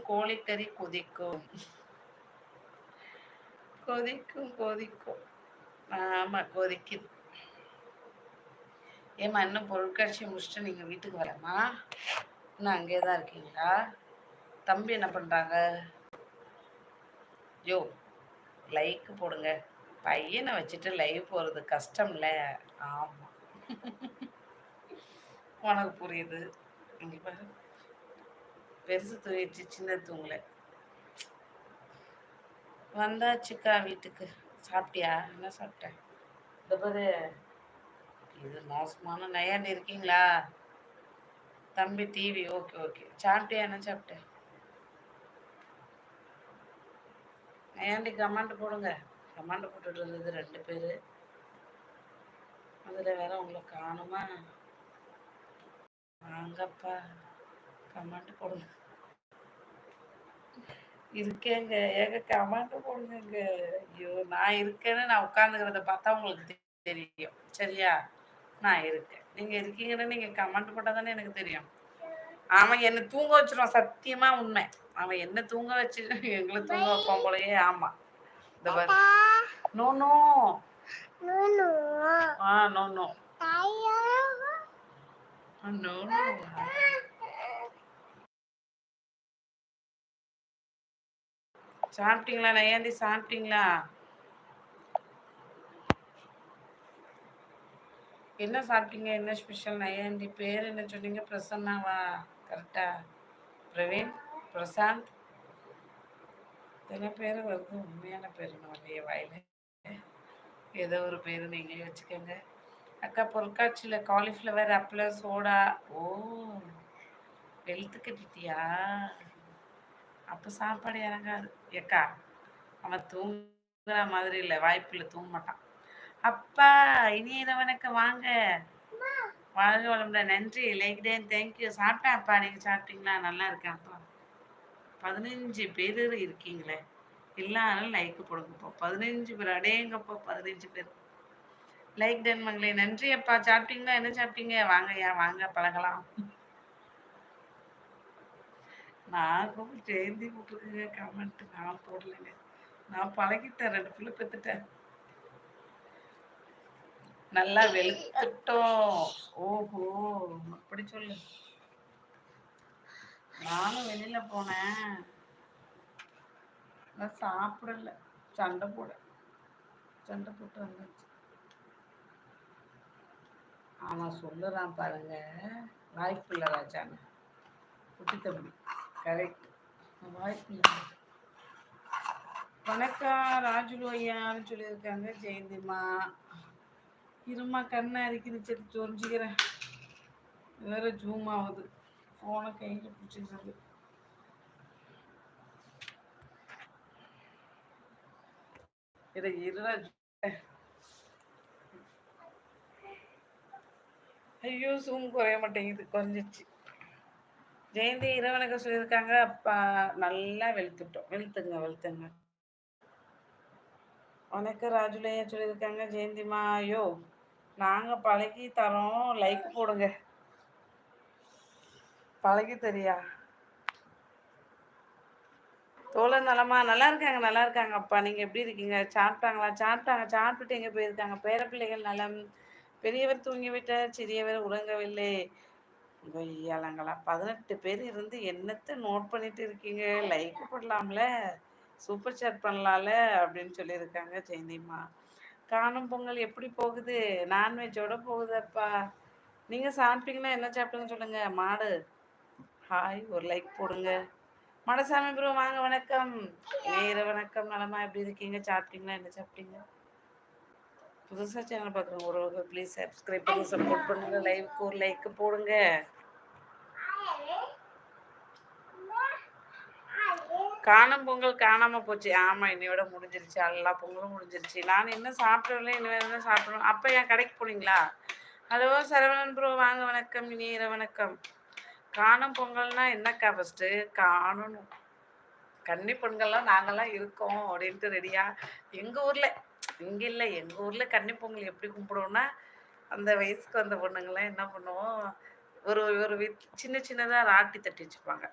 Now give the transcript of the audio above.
கோழிக்கறி கொதிக்கும் கொதிக்கும் கொதிக்கும். ஆமா கொதிக்குது. ஏம்மா இன்னும் பொருட்காட்சி முடிச்சுட்டு நீங்கள் வீட்டுக்கு வரமா? இன்னும் அங்கேயே தான் இருக்கீங்களா? தம்பி என்ன பண்ணுறாங்க? யோ லைக் போடுங்க. பையனை வச்சுட்டு லைவ் போகிறது கஷ்டம்ல. ஆமாம் உனக்கு புரியுது. இங்கே பாரு, பெருசு தூங்கிடுச்சு, சின்ன தூங்கல. வந்தாச்சுக்கா வீட்டுக்கு. சாப்பிட்டியா? என்ன சாப்பிட்டேன்? இந்த பாரு, இது மோசமான நையாண்டி இருக்கீங்களா? தம்பி டிவி. Okay okay. சாப்பிட்டியா? என்ன சாப்பிட்டேன்? நையாண்டி கமாண்ட் போடுங்க. கமாண்ட் போட்டுட்டு இருந்தது 2 பேர். அதில் வேற உங்களை காணுமா? வாங்கப்பா கமாண்ட் போடுங்க. இருக்கேங்க. ஏங்க கமாண்ட் போடுங்க. ஐயோ நான் இருக்கேன்னு நான் உட்காந்துக்கிறத பார்த்தா உங்களுக்கு தெரியும். சரியா? நான் இருக்கேன். நீங்கள் இருக்கீங்கன்னு நீங்கள் கமெண்ட் போட்டால் தானே எனக்கு தெரியும். அவன் என்னை தூங்க வச்சிருவான். சத்தியமாக உண்மை. அவன் என்ன தூங்க வச்சு எங்களை தூங்க வைப்பான் போலயே. ஆமாம். இந்த பாரு. நோ நோ ஆ நோ நோ நோ நோ. சாப்பிட்டீங்களா நையாண்டி? சாப்பிட்டீங்களா? என்ன சாப்பிட்டீங்க? என்ன ஸ்பெஷல் நையாண்டி? பேர் என்ன சொன்னீங்க? பிரசன்னாவா? கரெக்டா? பிரவீன், பிரசாந்த், இத்தனை பேர் வருது. உண்மையான பேர் வரலையே வாயில. ஏதோ ஒரு பேர் நீங்களே வச்சுக்கோங்க. அக்கா பொருட்காட்சியில் காலிஃப்ளவர், அப்பளம், சோடா. ஓ வெளுத்து கட்டிட்டியா? அப்போ சாப்பாடு இறங்காது. ஏக்கா அவன் தூங்குற மாதிரி இல்லை, வாய்ப்பு இல்லை, தூங்க மாட்டான். அப்பா இனிய வணக்கம். வாங்க வாழ்க வளமுடன். நன்றி. லைக் டேன். தேங்க்யூ. சாப்பிட்டேன் அப்பா. நீங்கள் சாப்பிட்டீங்களா? நல்லா இருக்கேன் அப்பா. 15 பேர் இருக்கீங்களே, எல்லாரும் லைக் போடுங்கப்பா. 15 பேர். அடேங்கப்பா 15 பேர். லைக் டன் மங்களே. நன்றி அப்பா. சாப்பிட்டீங்களா? என்ன சாப்பிட்டீங்க? வாங்கய்யா வாங்க பழகலாம். நான் ஜெயந்தி போட்டிருக்கேங்க கமெண்ட். நான் போடலைங்க. நான் பழகிட்டேன். 2 பிள்ளை பெற்றுட்டேன். நல்லா வெளுத்துட்டோம். ஓஹோ அப்படி சொல்லு. நானும் வெளியில போனேன். நான் சாப்பிடல. சண்டை போட்டு வந்தாச்சு. அவன் சொல்லுறான் பாருங்க, வாய்ப்பு இல்லை ராஜான்னு. குட்டி தம்பி கரெக்ட். வாய்ப்பு இல்லை. வணக்கம் ராஜுலு ஐயான்னு சொல்லியிருக்காங்க. ஜெயந்திமா இருமா கண்ணை அரிக்குது. சரி சொரிஞ்சிக்கிறேன். வேற ஜூம் ஆகுது. ஃபோனை கையில் பிடிச்சிக்கிறது. இதை இருடா. ஐயோ சூம் குறைய மாட்டேங்குது. குறைஞ்சிச்சு. ஜெயந்தி இரவனுக்கு சொல்லியிருக்காங்க. அப்பா நல்லா வெளுத்துங்க. வணக்கம் ராஜுலையா சொல்லியிருக்காங்க. ஜெயந்திமா ஐயோ நாங்கள் பழகி தரோம். லைக் போடுங்க. பழகி தெரியா? தோழர் நலமா? நல்லா இருக்காங்க அப்பா. நீங்கள் எப்படி இருக்கீங்க? சாப்பிட்டாங்களா? சாப்பிட்டுட்டு எங்கே போயிருக்காங்க? பேரப்பிள்ளைகள் நலம். பெரியவர் தூங்கிவிட்டார், சிறியவர் உறங்கவில்லை. கொய்யாலங்களா 18 பேர் இருந்து என்னத்தை நோட் பண்ணிட்டு இருக்கீங்க? லைக் போடலாம்ல, சூப்பர் சாட் பண்ணலாம்ல அப்படின்னு சொல்லியிருக்காங்க ஜெயந்திமா. காணும் பொங்கல் எப்படி போகுது? நான்வெஜ்ஜோட போகுதப்பா. நீங்கள் சாப்பிட்டீங்கன்னா என்ன சாப்பிட்டீங்கன்னு சொல்லுங்கள். மாடு ஹாய், ஒரு லைக் போடுங்க. மடசாமி ப்ரோ வாங்க. வணக்கம். வேற வணக்கம். நலமா எப்படி இருக்கீங்க? சாப்பிட்டீங்களா? என்ன சாப்பிட்டீங்க? புதுசாக சேனல் பார்க்குறோங்க ஒருவர்கள் ப்ளீஸ் சப்ஸ்கிரைப் பண்ணி சப்போர்ட் பண்ணுங்க. லைவுக்கு ஒரு லைக் போடுங்க. காணும் பொங்கல் காணாமல் போச்சு. ஆமாம் இன்னையோட முடிஞ்சிருச்சு. எல்லா பொங்கலும் முடிஞ்சிருச்சு. நான் இன்னும் சாப்பிடல. இனிமேல் தான் சாப்பிடணும். அப்போ என் கடைக்கு போனீங்களா? ஹலோ சரவணன் ப்ரோ வாங்க. வணக்கம். இனிய வணக்கம். காணும் பொங்கல்னா என்னக்கா? ஃபஸ்ட்டு காணணும். கன்னி பொங்கல்லாம் நாங்கள்லாம் இருக்கோம் அப்படின்ட்டு ரெடியா. எங்கள் ஊரில் இங்கே இல்லை, எங்கள் ஊரில் கன்னி பொங்கல் எப்படி கும்பிடுவோன்னா, அந்த வயசுக்கு வந்த பொண்ணுங்கள்லாம் என்ன பண்ணுவோம், ஒரு ஒரு சின்னதாக ராட்டி தட்டி வச்சுப்பாங்க.